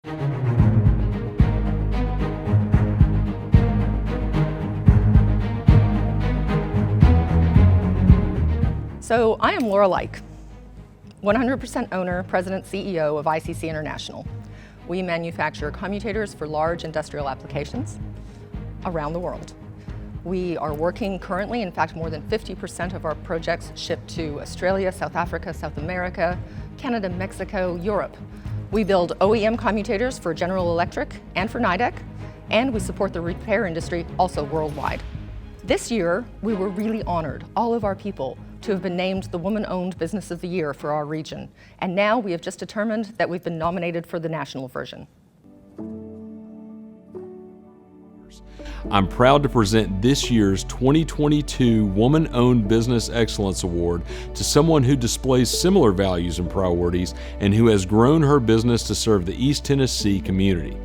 So I am Laura Like, 100% owner, president, CEO of ICC International. We manufacture commutators for large industrial applications around the world. We are working currently, in fact, more than 50% of our projects ship to Australia, South Africa, South America, Canada, Mexico, Europe. We build OEM commutators for General Electric and for Nidec, and we support the repair industry also worldwide. This year, we were really honored, all of our people, to have been named the Woman-Owned Business of the Year for our region. And now we have just determined that we've been nominated for the national version. I'm proud to present this year's 2022 Woman-Owned Business Excellence Award to someone who displays similar values and priorities and who has grown her business to serve the East Tennessee community.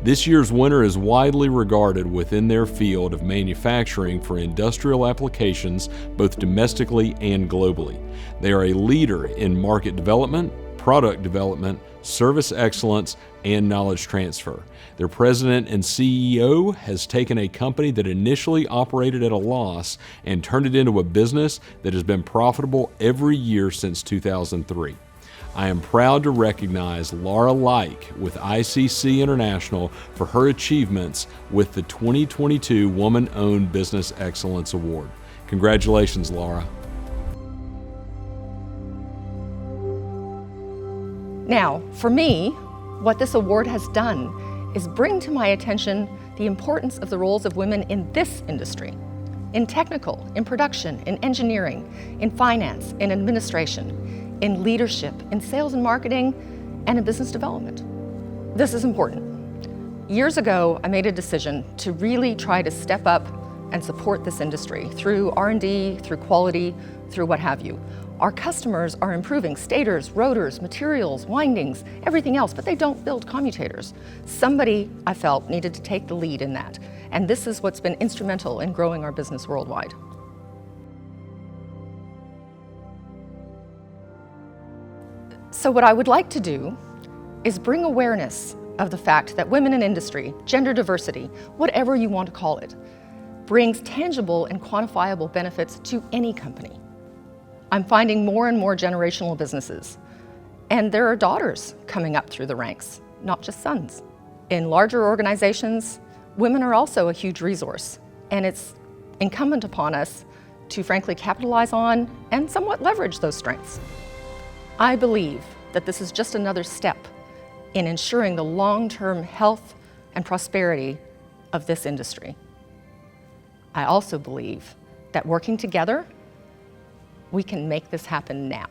This year's winner is widely regarded within their field of manufacturing for industrial applications, both domestically and globally. They are a leader in market development, product development, service excellence, and knowledge transfer. Their president and CEO has taken a company that initially operated at a loss and turned it into a business that has been profitable every year since 2003. I am proud to recognize Laura Like with ICC International for her achievements with the 2022 Woman-Owned Business Excellence Award. Congratulations, Laura. Now, for me, what this award has done is bring to my attention the importance of the roles of women in this industry, in technical, in production, in engineering, in finance, in administration, in leadership, in sales and marketing, and in business development. This is important. Years ago, I made a decision to really try to step up and support this industry through R&D, through quality, through what have you. Our customers are improving stators, rotors, materials, windings, everything else, but they don't build commutators. Somebody, I felt, needed to take the lead in that. And this is what's been instrumental in growing our business worldwide. So what I would like to do is bring awareness of the fact that women in industry, gender diversity, whatever you want to call it, brings tangible and quantifiable benefits to any company. I'm finding more and more generational businesses, and there are daughters coming up through the ranks, not just sons. In larger organizations, women are also a huge resource, and it's incumbent upon us to frankly capitalize on and somewhat leverage those strengths. I believe that this is just another step in ensuring the long-term health and prosperity of this industry. I also believe that working together, we can make this happen now.